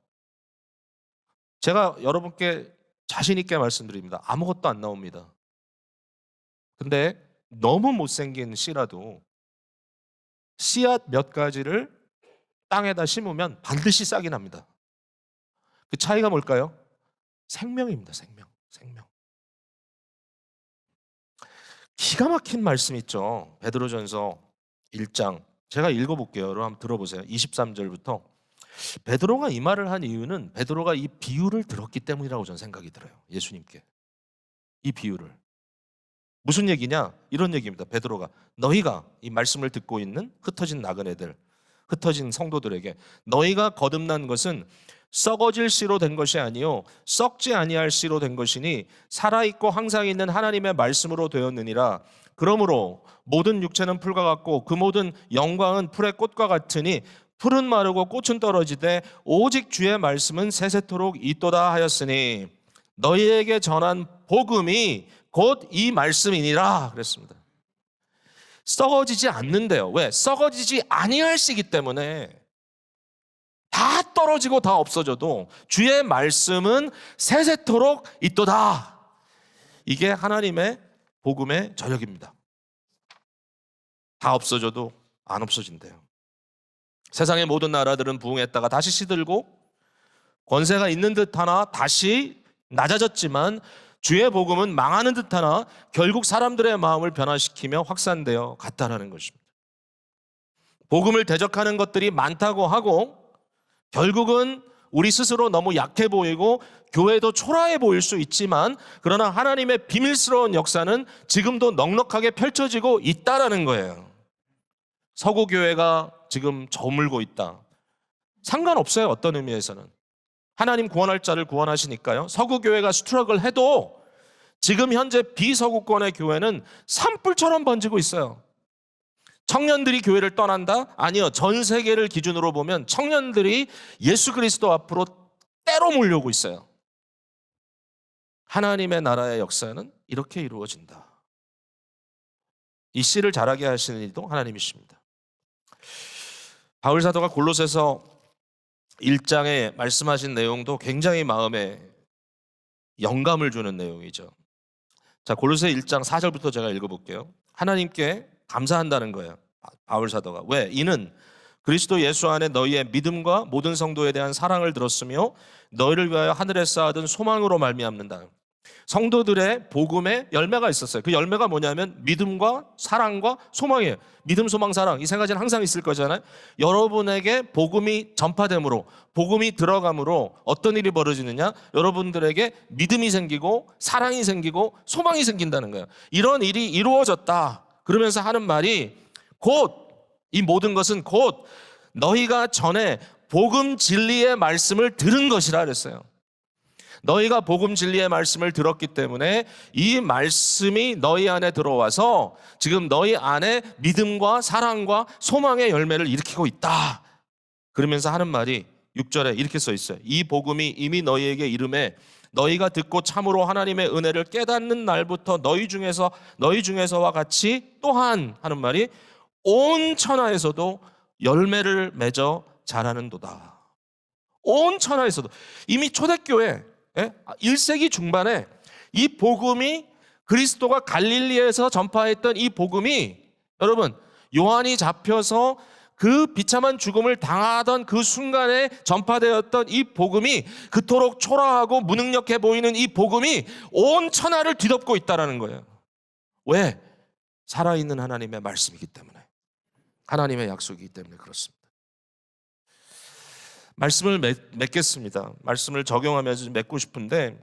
제가 여러분께 자신 있게 말씀드립니다. 아무것도 안 나옵니다. 근데 너무 못생긴 씨라도 씨앗 몇 가지를 땅에다 심으면 반드시 싹이 납니다. 그 차이가 뭘까요? 생명입니다. 생명. 기가 막힌 말씀 있죠. 베드로전서 1장. 제가 읽어볼게요. 여러분 한번 들어보세요. 23절부터. 베드로가 이 말을 한 이유는 베드로가 이 비유를 들었기 때문이라고 저는 생각이 들어요. 예수님께. 이 비유를. 무슨 얘기냐? 이런 얘기입니다. 베드로가 너희가 이 말씀을 듣고 있는 흩어진 나그네들, 흩어진 성도들에게 너희가 거듭난 것은 썩어질 씨로 된 것이 아니요 썩지 아니할 씨로 된 것이니 살아있고 항상 있는 하나님의 말씀으로 되었느니라. 그러므로 모든 육체는 풀과 같고 그 모든 영광은 풀의 꽃과 같으니 풀은 마르고 꽃은 떨어지되 오직 주의 말씀은 세세토록 있도다 하였으니 너희에게 전한 복음이 곧 이 말씀이니라 그랬습니다. 썩어지지 않는데요. 왜? 썩어지지 아니할 씨이기 때문에 다 떨어지고 다 없어져도 주의 말씀은 세세토록 있도다. 이게 하나님의 복음의 저력입니다. 다 없어져도 안 없어진대요. 세상의 모든 나라들은 부흥했다가 다시 시들고 권세가 있는 듯하나 다시 낮아졌지만 주의 복음은 망하는 듯하나 결국 사람들의 마음을 변화시키며 확산되어 갔다라는 것입니다. 복음을 대적하는 것들이 많다고 하고 결국은 우리 스스로 너무 약해 보이고 교회도 초라해 보일 수 있지만 그러나 하나님의 비밀스러운 역사는 지금도 넉넉하게 펼쳐지고 있다라는 거예요. 서구교회가 지금 저물고 있다. 상관없어요. 어떤 의미에서는. 하나님 구원할 자를 구원하시니까요. 서구교회가 스트럭을 해도 지금 현재 비서구권의 교회는 산불처럼 번지고 있어요. 청년들이 교회를 떠난다? 아니요. 전 세계를 기준으로 보면 청년들이 예수 그리스도 앞으로 때로 몰려오고 있어요. 하나님의 나라의 역사는 이렇게 이루어진다. 이 씨를 자라게 하시는 이도 하나님이십니다. 바울 사도가 골로새서 1장에 말씀하신 내용도 굉장히 마음에 영감을 주는 내용이죠. 자, 골로새 1장 4절부터 제가 읽어볼게요. 하나님께 감사한다는 거예요. 바울 사도가. 왜? 이는 그리스도 예수 안에 너희의 믿음과 모든 성도에 대한 사랑을 들었으며 너희를 위하여 하늘에 쌓아둔 소망으로 말미암는다. 성도들의 복음의 열매가 있었어요. 그 열매가 뭐냐면 믿음과 사랑과 소망이에요. 믿음, 소망, 사랑 이 세 가지는 항상 있을 거잖아요. 여러분에게 복음이 전파됨으로, 복음이 들어감으로 어떤 일이 벌어지느냐? 여러분들에게 믿음이 생기고 사랑이 생기고 소망이 생긴다는 거예요. 이런 일이 이루어졌다. 그러면서 하는 말이 곧, 이 모든 것은 곧 너희가 전에 복음 진리의 말씀을 들은 것이라 그랬어요. 너희가 복음 진리의 말씀을 들었기 때문에 이 말씀이 너희 안에 들어와서 지금 너희 안에 믿음과 사랑과 소망의 열매를 일으키고 있다. 그러면서 하는 말이 6절에 이렇게 써 있어요. 이 복음이 이미 너희에게 이름에 너희가 듣고 참으로 하나님의 은혜를 깨닫는 날부터 너희 중에서와 같이 또한 하는 말이 온 천하에서도 열매를 맺어 자라는도다. 온 천하에서도 이미 초대교회 1세기 중반에 이 복음이 그리스도가 갈릴리에서 전파했던 이 복음이 여러분 요한이 잡혀서 그 비참한 죽음을 당하던 그 순간에 전파되었던 이 복음이 그토록 초라하고 무능력해 보이는 이 복음이 온 천하를 뒤덮고 있다는 거예요. 왜? 살아있는 하나님의 말씀이기 때문에, 하나님의 약속이기 때문에 그렇습니다. 말씀을 맺겠습니다. 말씀을 적용하면서 맺고 싶은데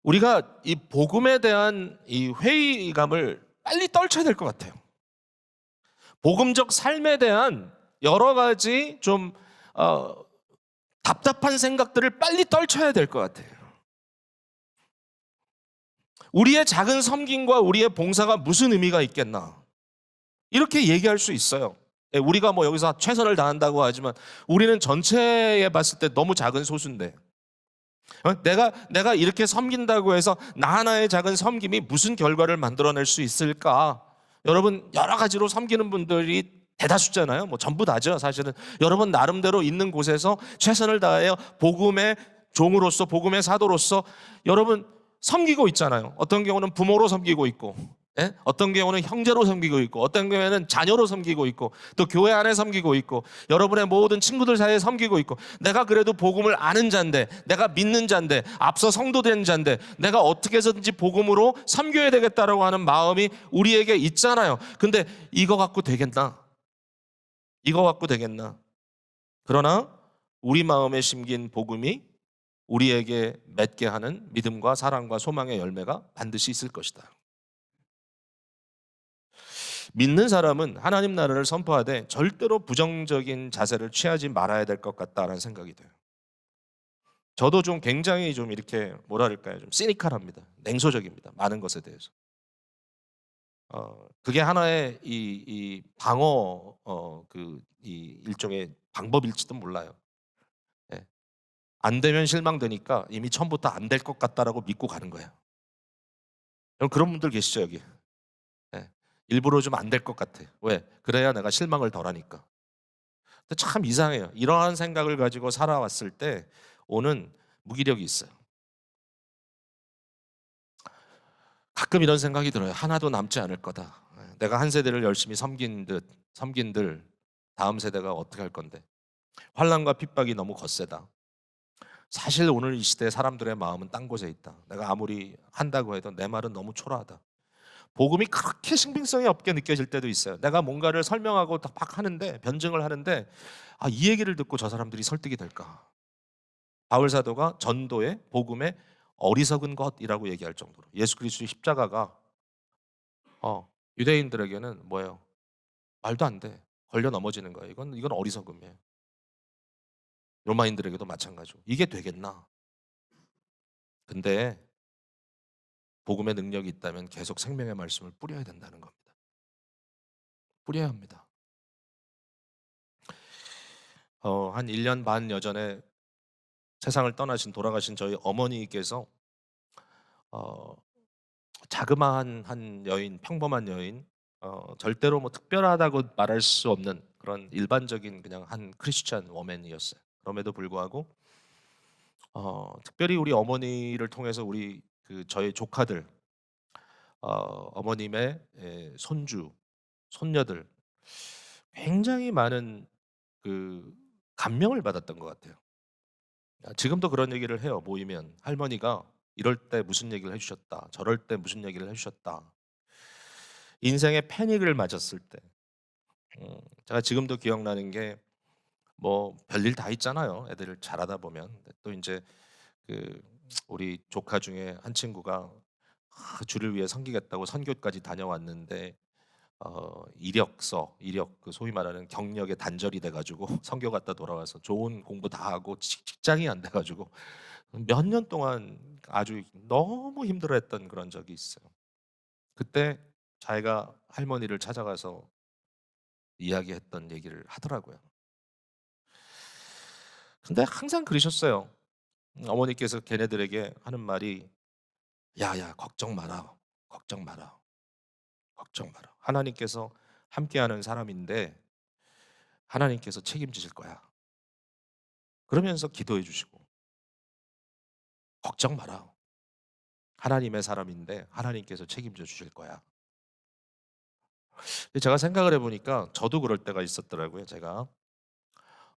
우리가 이 복음에 대한 이 회의감을 빨리 떨쳐야 될 것 같아요. 복음적 삶에 대한 여러 가지 좀 답답한 생각들을 빨리 떨쳐야 될 것 같아요. 우리의 작은 섬김과 우리의 봉사가 무슨 의미가 있겠나? 이렇게 얘기할 수 있어요. 우리가 뭐 여기서 최선을 다한다고 하지만 우리는 전체에 봤을 때 너무 작은 소수인데 내가 이렇게 섬긴다고 해서 나 하나의 작은 섬김이 무슨 결과를 만들어낼 수 있을까? 여러분 여러 가지로 섬기는 분들이 대다수잖아요. 뭐 전부 다죠. 사실은 여러분 나름대로 있는 곳에서 최선을 다하여 복음의 종으로서, 복음의 사도로서 여러분 섬기고 있잖아요. 어떤 경우는 부모로 섬기고 있고, 어떤 경우는 형제로 섬기고 있고, 어떤 경우에는 자녀로 섬기고 있고, 또 교회 안에 섬기고 있고, 여러분의 모든 친구들 사이에 섬기고 있고, 내가 그래도 복음을 아는 자인데, 내가 믿는 자인데, 앞서 성도된 자인데, 내가 어떻게 해서든지 복음으로 섬겨야 되겠다라고 하는 마음이 우리에게 있잖아요. 근데 이거 갖고 되겠나? 이거 갖고 되겠나? 그러나 우리 마음에 심긴 복음이 우리에게 맺게 하는 믿음과 사랑과 소망의 열매가 반드시 있을 것이다. 믿는 사람은 하나님 나라를 선포하되 절대로 부정적인 자세를 취하지 말아야 될 것 같다라는 생각이 돼요. 저도 좀 굉장히 좀 이렇게 뭐랄까요, 좀 시니컬합니다. 냉소적입니다. 많은 것에 대해서. 그게 하나의 이 방어 이 일종의 방법일지도 몰라요. 예. 안 되면 실망되니까 이미 처음부터 안 될 것 같다라고 믿고 가는 거예요. 여러분 그런 분들 계시죠 여기? 예. 일부러 좀 안 될 것 같아. 왜? 그래야 내가 실망을 덜하니까. 근데 참 이상해요. 이러한 생각을 가지고 살아왔을 때 오는 무기력이 있어요. 가끔 이런 생각이 들어요. 하나도 남지 않을 거다. 내가 한 세대를 열심히 섬긴들 다음 세대가 어떻게 할 건데. 환난과 핍박이 너무 거세다. 사실 오늘 이 시대 사람들의 마음은 딴 곳에 있다. 내가 아무리 한다고 해도 내 말은 너무 초라하다. 복음이 그렇게 신빙성이 없게 느껴질 때도 있어요. 내가 뭔가를 설명하고 막 하는데, 변증을 하는데 이 얘기를 듣고 저 사람들이 설득이 될까? 바울 사도가 전도의 복음의 어리석은 것이라고 얘기할 정도로 예수 그리스도의 십자가가 유대인들에게는 뭐예요? 말도 안 돼. 걸려 넘어지는 거예요. 이건 어리석음이에요. 로마인들에게도 마찬가지고. 이게 되겠나? 근데 복음의 능력이 있다면 계속 생명의 말씀을 뿌려야 된다는 겁니다. 뿌려야 합니다. 한 1년 반 여전에 세상을 돌아가신 저희 어머니께서 어, 자그마한 한 여인, 평범한 여인, 절대로 뭐 특별하다고 말할 수 없는 그런 일반적인 그냥 한 크리스찬 워맨이었어요. 그럼에도 불구하고 특별히 우리 어머니를 통해서 우리 저희 조카들, 어머님의 손주, 손녀들 굉장히 많은 그 감명을 받았던 것 같아요. 지금도 그런 얘기를 해요. 모이면 할머니가 이럴 때 무슨 얘기를 해 주셨다. 저럴 때 무슨 얘기를 해 주셨다. 인생의 패닉을 맞았을 때 제가 지금도 기억나는 게 뭐 별일 다 있잖아요. 애들 자라다 보면. 또 인제 그 우리 조카 중에 한 친구가 주를 위해 섬기겠다고 선교까지 다녀왔는데 이력 그 소위 말하는 경력에 단절이 돼 가지고 선교 갔다 돌아와서 좋은 공부 다 하고 직장이 안 돼 가지고 몇 년 동안 아주 너무 힘들어했던 그런 적이 있어요. 그때 자기가 할머니를 찾아가서 이야기했던 얘기를 하더라고요. 근데 항상 그러셨어요. 어머니께서 걔네들에게 하는 말이 "야야 걱정 마라. 걱정 마라. 걱정 마라. 하나님께서 함께하는 사람인데 하나님께서 책임지실 거야." 그러면서 기도해 주시고 "걱정 마라. 하나님의 사람인데 하나님께서 책임져 주실 거야." 제가 생각을 해 보니까 저도 그럴 때가 있었더라고요. 제가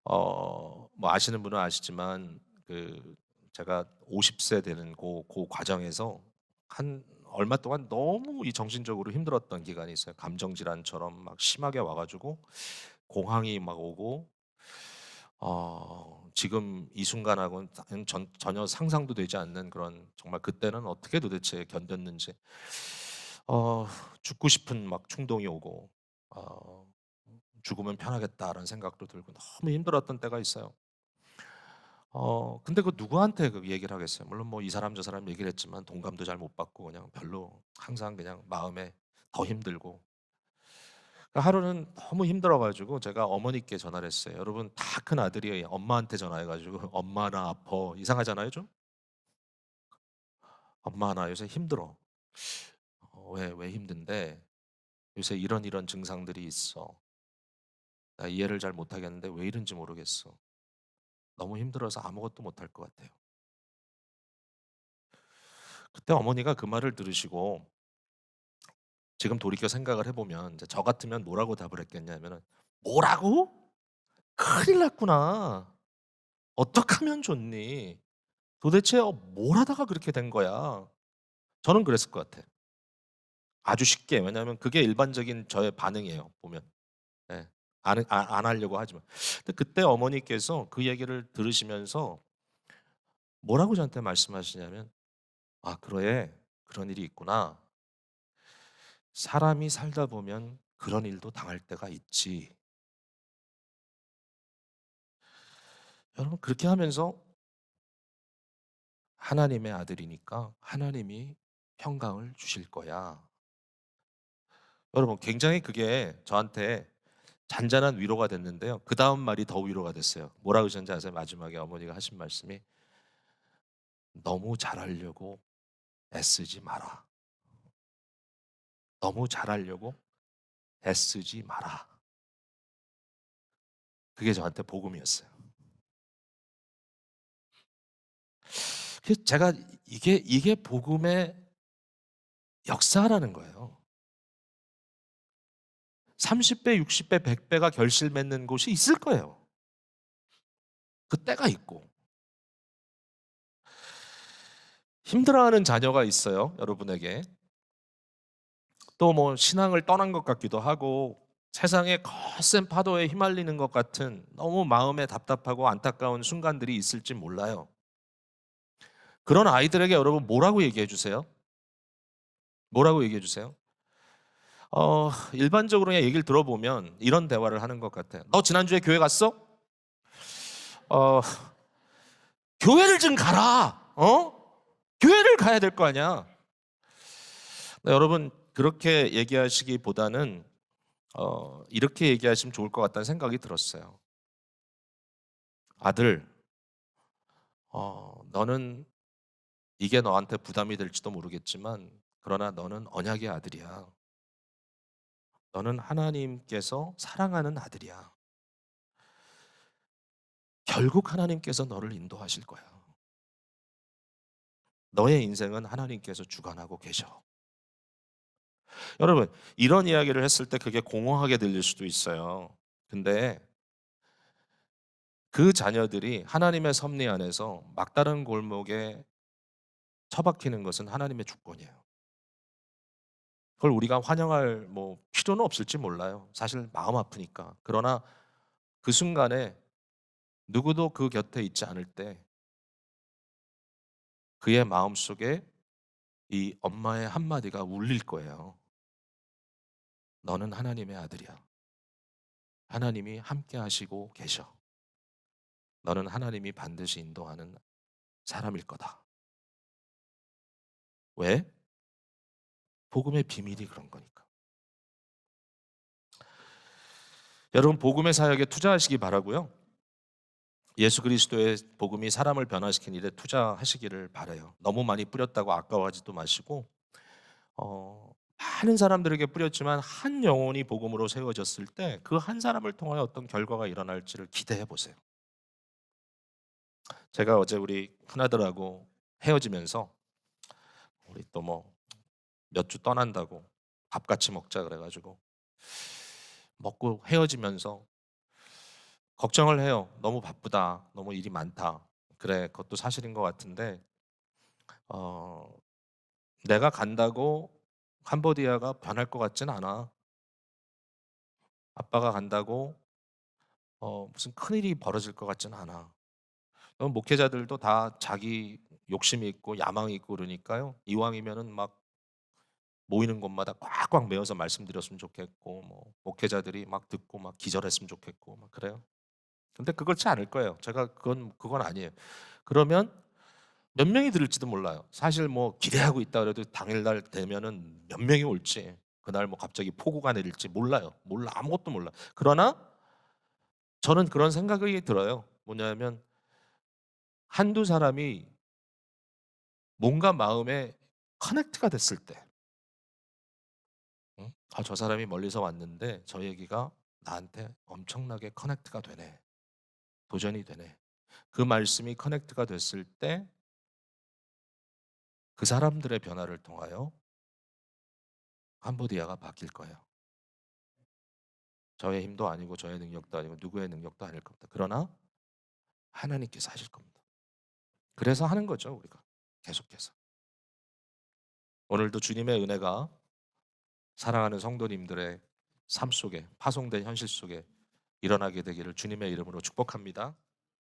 뭐 아시는 분은 아시지만 그 제가 50세 되는 고 과정에서 한 얼마 동안 너무 이 정신적으로 힘들었던 기간이 있어요. 감정 질환처럼 막 심하게 와 가지고 공황이 막 오고 지금 이 순간하고는 전혀 상상도 되지 않는 그런, 정말 그때는 어떻게 도대체 견뎠는지 죽고 싶은 막 충동이 오고 어 '죽으면 편하겠다.'라는 생각도 들고 너무 힘들었던 때가 있어요. 근데 그 누구한테 그 얘기를 하겠어요. 물론 뭐 이 사람 저 사람 얘기를 했지만 동감도 잘 못 받고 그냥 별로 항상 그냥 마음에 더 힘들고, 그 하루는 너무 힘들어 가지고 제가 어머니께 전화를 했어요. 여러분 다 큰 아들이 엄마한테 전화해 가지고 "엄마 나 아파." 이상하잖아요 좀? "엄마 나 요새 힘들어." 왜 힘든데?" "요새 이런 이런 증상들이 있어. 나 이해를 잘 못하겠는데 왜 이런지 모르겠어. 너무 힘들어서 아무것도 못할 것 같아요." 그때 어머니가 그 말을 들으시고 지금 돌이켜 생각을 해 보면 이제 저 같으면 뭐라고 답을 했겠냐면은 "뭐라고? 큰일 났구나. 어떡하면 좋니? 도대체 뭘 하다가 그렇게 된 거야?" 저는 그랬을 것 같아요. 아주 쉽게. 왜냐하면 그게 일반적인 저의 반응이에요 보면. 예. 안 하려고 하지만. 근데 그때 어머니께서 그 얘기를 들으시면서 뭐라고 저한테 말씀하시냐면 "아 그래. 그런 일이 있구나. 사람이 살다 보면 그런 일도 당할 때가 있지." 여러분 그렇게 하면서 "하나님의 아들이니까 하나님이 평강을 주실 거야." 여러분 굉장히 그게 저한테 잔잔한 위로가 됐는데요. 그다음 말이 더 위로가 됐어요. 뭐라고 하셨는지 아세요? 마지막에 어머니가 하신 말씀이 "너무 잘하려고 애쓰지 마라. 너무 잘하려고 애쓰지 마라." 그게 저한테 복음이었어요. 그래서 제가 이게 복음의 역사라는 거예요. 30 배, 60 배, 100 배가 결실 맺는 곳이 있을 거예요. 그 때가 있고. 힘들어하는 자녀가 있어요, 여러분에게. 또 뭐 신앙을 떠난 것 같기도 하고 세상의 거센 파도에 휘말리는 것 같은 너무 마음에 답답하고 안타까운 순간들이 있을지 몰라요. 그런 아이들에게 여러분 뭐라고 얘기해 주세요? 뭐라고 얘기해 주세요? 일반적으로 그냥 얘기를 들어보면 이런 대화를 하는 것 같아요. "너 지난주에 교회 갔어? 어, 교회를 좀 가라. 교회를 가야 될 거 아니야." 네, 여러분 그렇게 얘기하시기보다는 이렇게 얘기하시면 좋을 것 같다는 생각이 들었어요. "아들, 너는 이게 너한테 부담이 될지도 모르겠지만 그러나 너는 언약의 아들이야. 너는 하나님께서 사랑하는 아들이야. 결국 하나님께서 너를 인도하실 거야. 너의 인생은 하나님께서 주관하고 계셔." 여러분 이런 이야기를 했을 때 그게 공허하게 들릴 수도 있어요. 근데 그 자녀들이 하나님의 섭리 안에서 막다른 골목에 처박히는 것은 하나님의 주권이에요. 그걸 우리가 환영할 뭐 필요는 없을지 몰라요. 사실 마음 아프니까. 그러나 그 순간에 누구도 그 곁에 있지 않을 때 그의 마음속에 이 엄마의 한마디가 울릴 거예요. 너는 하나님의 아들이야. 하나님이 함께 하시고 계셔. 너는 하나님이 반드시 인도하는 사람일 거다. 왜? 복음의 비밀이 그런 거니까. 여러분 복음의 사역에 투자하시기 바라고요. 예수 그리스도의 복음이 사람을 변화시킨 일에 투자하시기를 바라요. 너무 많이 뿌렸다고 아까워하지도 마시고 많은 사람들에게 뿌렸지만 한 영혼이 복음으로 세워졌을 때 그 한 사람을 통하여 어떤 결과가 일어날지를 기대해 보세요. 제가 어제 우리 큰아들하고 헤어지면서 우리 또 뭐 몇 주 떠난다고 밥 같이 먹자 그래가지고 먹고 헤어지면서 걱정을 해요. 너무 바쁘다. 너무 일이 많다. 그래, 그것도 사실인 것 같은데 어, 내가 간다고 캄보디아가 변할 것 같진 않아. 아빠가 간다고 무슨 큰일이 벌어질 것 같진 않아. 목회자들도 다 자기 욕심이 있고 야망이 있고 그러니까요. 이왕이면은 막 모이는 곳마다 꽉꽉 메워서 말씀드렸으면 좋겠고 뭐 목회자들이 막 듣고 막 기절했으면 좋겠고 막 그래요. 근데 그렇지 않을 거예요. 제가 그건 아니에요. 그러면 몇 명이 들을지도 몰라요. 사실 뭐 기대하고 있다 그래도 당일날 되면은 몇 명이 올지 그날 뭐 갑자기 폭우가 내릴지 몰라요. 몰라 아무것도 몰라. 그러나 저는 그런 생각이 들어요. 뭐냐면 한두 사람이 뭔가 마음에 커넥트가 됐을 때, 응? 아, 저 사람이 멀리서 왔는데 저 얘기가 나한테 엄청나게 커넥트가 되네. 도전이 되네. 그 말씀이 커넥트가 됐을 때 그 사람들의 변화를 통하여 캄보디아가 바뀔 거예요. 저의 힘도 아니고 저의 능력도 아니고 누구의 능력도 아닐 겁니다. 그러나 하나님께서 하실 겁니다. 그래서 하는 거죠, 우리가. 계속해서. 오늘도 주님의 은혜가 사랑하는 성도님들의 삶 속에 파송된 현실 속에 일어나게 되기를 주님의 이름으로 축복합니다.